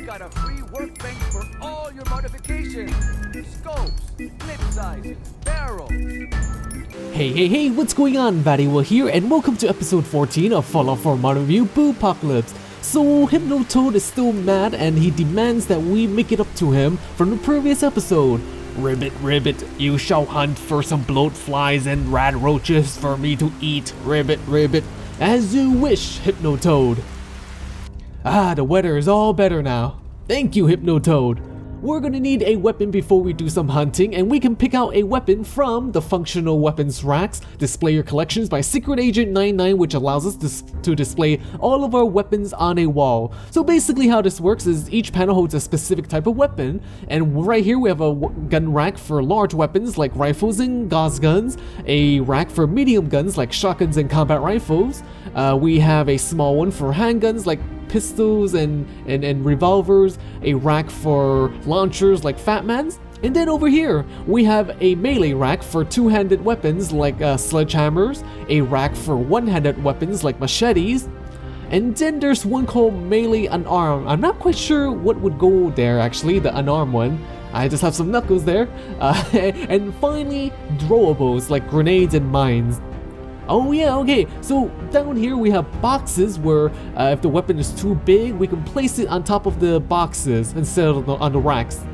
got a free workbench for all your modifications. Scopes, clip sizes, barrels. Hey, what's going on? VatiWah here, and welcome to episode 14 of Fallout 4 Mod Review Boobpocalypse. So, Hypnotoad is still mad and he demands that we make it up to him from the previous episode. Ribbit, you shall hunt for some bloatflies and radroaches for me to eat. Ribbit, as you wish, Hypnotoad. The weather is all better now. Thank you, Hypnotoad. We're gonna need a weapon before we do some hunting, and we can pick out a weapon from the functional weapons racks. Display your collections by Secret Agent 99, which allows us to display all of our weapons on a wall. So basically how this works is each panel holds a specific type of weapon, and right here we have a gun rack for large weapons like rifles and Gauss guns, a rack for medium guns like shotguns and combat rifles. We have a small one for handguns like pistols and revolvers, a rack for launchers like Fatmans, and then over here we have a melee rack for two-handed weapons like sledgehammers, a rack for one-handed weapons like machetes, and then there's one called melee unarmed. I'm not quite sure what would go there actually, the unarmed one. I just have some knuckles there. And finally, throwables like grenades and mines. Oh yeah, okay, so down here we have boxes where if the weapon is too big, we can place it on top of the boxes instead of on the racks.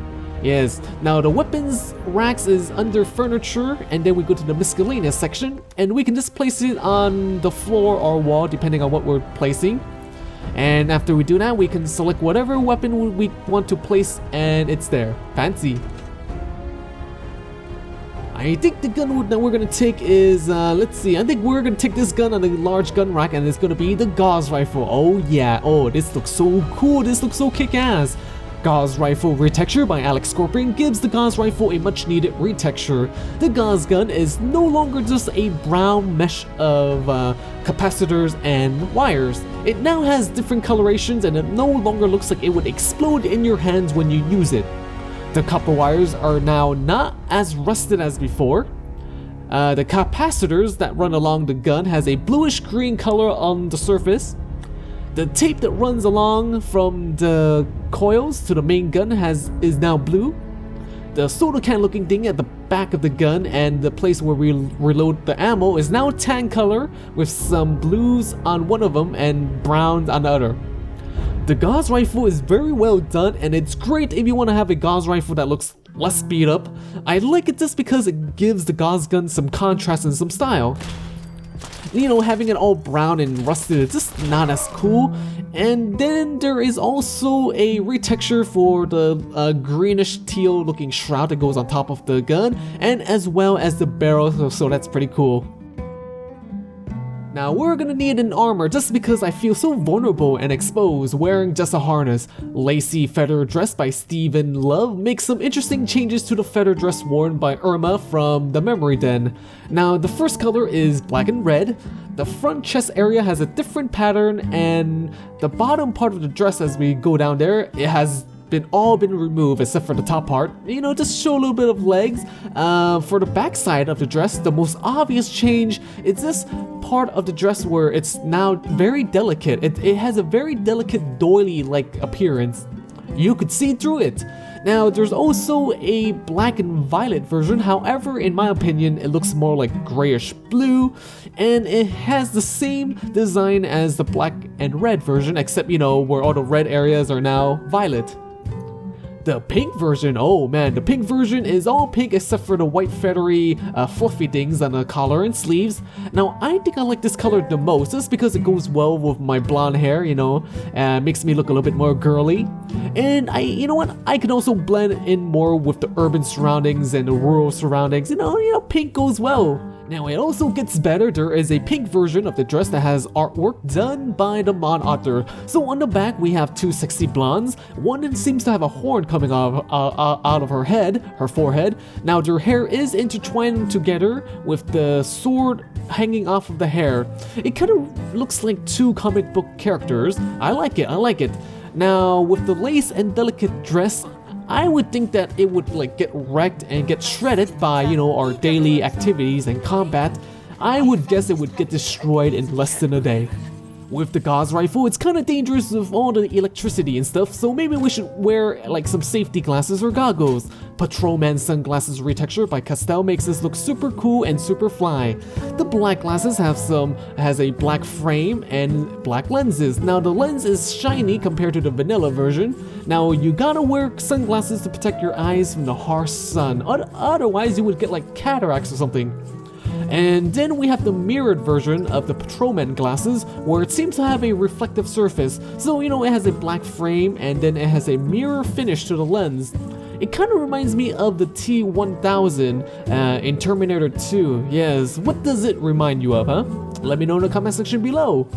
Yes, now the weapons racks is under furniture, and then we go to the miscellaneous section, and we can just place it on the floor or wall depending on what we're placing. And after we do that, we can select whatever weapon we want to place, and it's there. Fancy. I think the gun that we're gonna take is, let's see, I think we're gonna take this gun on the large gun rack, and it's gonna be the Gauss rifle. Oh yeah, oh, this looks so cool, this looks so kick-ass. Gauss Rifle Retexture by AlexScorpion gives the Gauss rifle a much needed retexture. The Gauss gun is no longer just a brown mesh of capacitors and wires. It now has different colorations, and it no longer looks like it would explode in your hands when you use it. The copper wires are now not as rusted as before. The capacitors that run along the gun has a bluish green color on the surface. The tape that runs along from the coils to the main gun is now blue. The soda can looking thing at the back of the gun and the place where we reload the ammo is now tan color with some blues on one of them and browns on the other. The Gauss rifle is very well done, and it's great if you want to have a Gauss rifle that looks less beat up. I like it just because it gives the Gauss gun some contrast and some style. You know, having it all brown and rusted is just not as cool. And then there is also a retexture for the greenish teal looking shroud that goes on top of the gun, and as well as the barrel, so that's pretty cool. Now we're gonna need an armor just because I feel so vulnerable and exposed wearing just a harness. Lacy feather dress by Steevin makes some interesting changes to the feather dress worn by Irma from the Memory Den. Now the first color is black and red. The front chest area has a different pattern, and the bottom part of the dress as we go down there, it has all been removed except for the top part, you know, just show a little bit of legs. For the back side of the dress, the most obvious change is this part of the dress where it's now very delicate. It has a very delicate doily-like appearance. You could see through it. Now there's also a black and violet version, however in my opinion it looks more like grayish blue, and it has the same design as the black and red version, except you know where all the red areas are now violet. The pink version, oh man, the pink version is all pink except for the white feathery fluffy things on the collar and sleeves. Now I think I like this color the most just because it goes well with my blonde hair, you know, makes me look a little bit more girly. And you know what, I can also blend in more with the urban surroundings and the rural surroundings, you know, pink goes well. Now it also gets better, there is a pink version of the dress that has artwork done by the mod author. So on the back we have two sexy blondes, one seems to have a horn coming out of her forehead. Now their hair is intertwined together with the sword hanging off of the hair. It kind of looks like two comic book characters. I like it. Now with the lace and delicate dress, I would think that it would like get wrecked and get shredded by, you know, our daily activities and combat. I would guess it would get destroyed in less than a day. With the Gauss rifle, it's kind of dangerous with all the electricity and stuff, so maybe we should wear like some safety glasses or goggles. Patrolman sunglasses retexture by Castell makes this look super cool and super fly. The black glasses has a black frame and black lenses. Now the lens is shiny compared to the vanilla version. Now you gotta wear sunglasses to protect your eyes from the harsh sun, otherwise you would get like cataracts or something. And then we have the mirrored version of the Patrolman glasses, where it seems to have a reflective surface. So, it has a black frame and then it has a mirror finish to the lens. It kind of reminds me of the T-1000 in Terminator 2. Yes, what does it remind you of, huh? Let me know in the comment section below.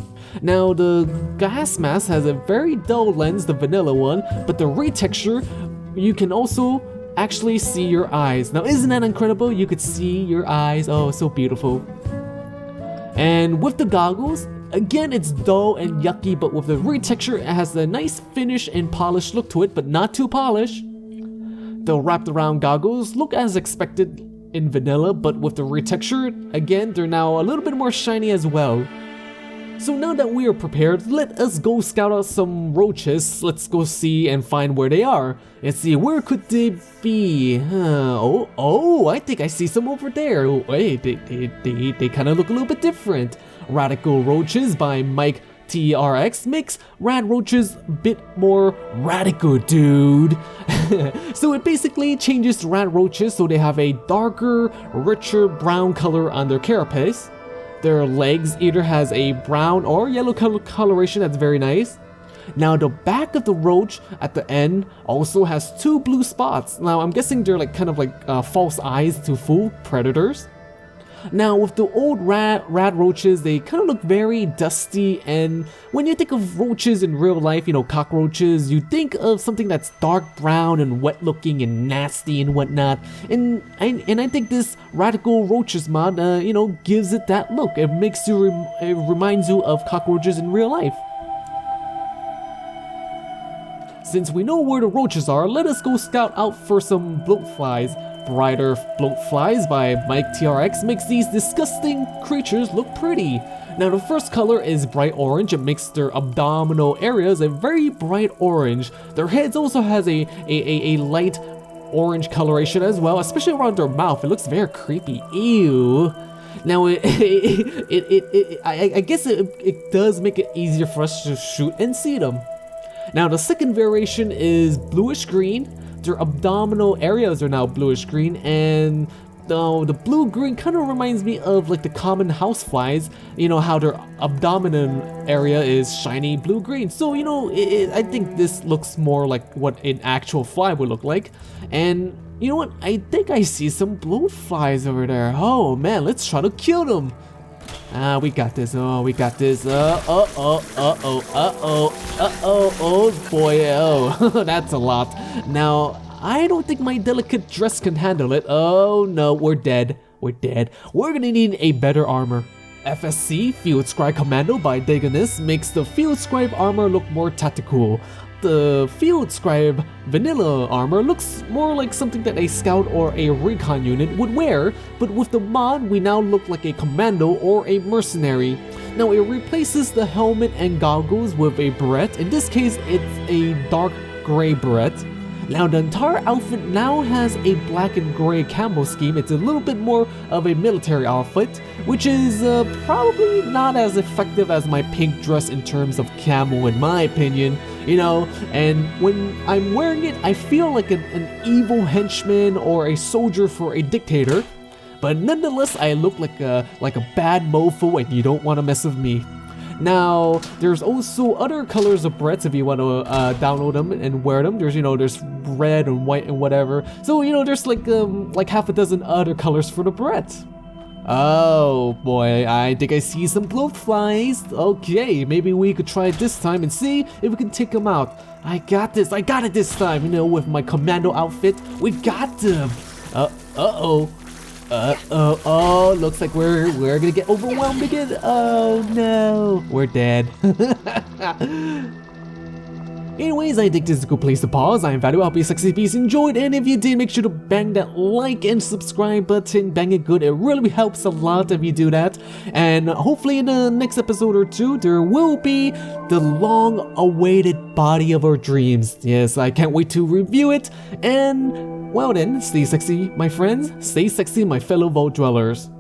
Now, the gas mask has a very dull lens, the vanilla one, but the retexture, you can also actually see your eyes. Now, isn't that incredible? You could see your eyes. Oh, so beautiful. And with the goggles, again, it's dull and yucky, but with the retexture, it has a nice finish and polished look to it, but not too polished. The wrapped around goggles look as expected in vanilla, but with the retexture, again, they're now a little bit more shiny as well. So now that we are prepared, let us go scout out some roaches. Let's go see and find where they are. Let's see, where could they be? Oh, I think I see some over there. Oh, hey, they kind of look a little bit different. Radical Roaches by Mike TRX makes rad roaches a bit more radical, dude. So it basically changes rad roaches so they have a darker, richer brown color on their carapace. Their legs either has a brown or yellow coloration that's very nice. Now the back of the roach at the end also has 2 blue spots. Now I'm guessing they're like kind of like false eyes to fool predators. Now with the old rad roaches, they kind of look very dusty, and when you think of roaches in real life, cockroaches, you think of something that's dark brown and wet looking and nasty and whatnot. And I think this Radical Roaches mod, gives it that look. It reminds you of cockroaches in real life. Since we know where the roaches are, let us go scout out for some bloatflies. Brighter Bloatflies by Mike TRX makes these disgusting creatures look pretty. Now the first color is bright orange. It makes their abdominal areas a very bright orange. Their heads also has a light orange coloration as well, especially around their mouth. It looks very creepy. Ew. Now I guess it does make it easier for us to shoot and see them. Now the second variation is bluish green. Their abdominal areas are now bluish green, and the blue green kind of reminds me of like the common houseflies. How their abdominal area is shiny blue green. So I think this looks more like what an actual fly would look like. And you know what? I think I see some bloatflies over there. Oh man, let's try to kill them. We got this. Oh, we got this. Oh boy. Oh, that's a lot. Now, I don't think my delicate dress can handle it. Oh no, we're dead. We're dead. We're gonna need a better armor. FSC Field Scribe Commando by Dhegonus makes the Field Scribe armor look more tactical. The Field Scribe vanilla armor looks more like something that a scout or a recon unit would wear, but with the mod we now look like a commando or a mercenary. Now it replaces the helmet and goggles with a beret. In this case it's a dark gray beret. Now the entire outfit now has a black and gray camo scheme. It's a little bit more of a military outfit, which is probably not as effective as my pink dress in terms of camo in my opinion, and when I'm wearing it I feel like an evil henchman or a soldier for a dictator, but nonetheless I look like a bad mofo and you don't want to mess with me. Now, there's also other colors of berets if you want to download them and wear them. There's red and white and whatever. So, there's like half a dozen other colors for the beret. Oh boy, I think I see some bloatflies. Okay, maybe we could try it this time and see if we can take them out. I got this. I got it this time. With my commando outfit, we got them. Oh, looks like we're gonna get overwhelmed again. Oh no, we're dead. Anyways, I think this is a good place to pause. I'm VatiWah, hope you sexy beasts enjoyed, and if you did, make sure to bang that like and subscribe button, bang it good, it really helps a lot if you do that. And hopefully in the next episode or two, there will be the long-awaited body of our dreams. Yes, I can't wait to review it, and well then, stay sexy my friends, stay sexy my fellow vault dwellers.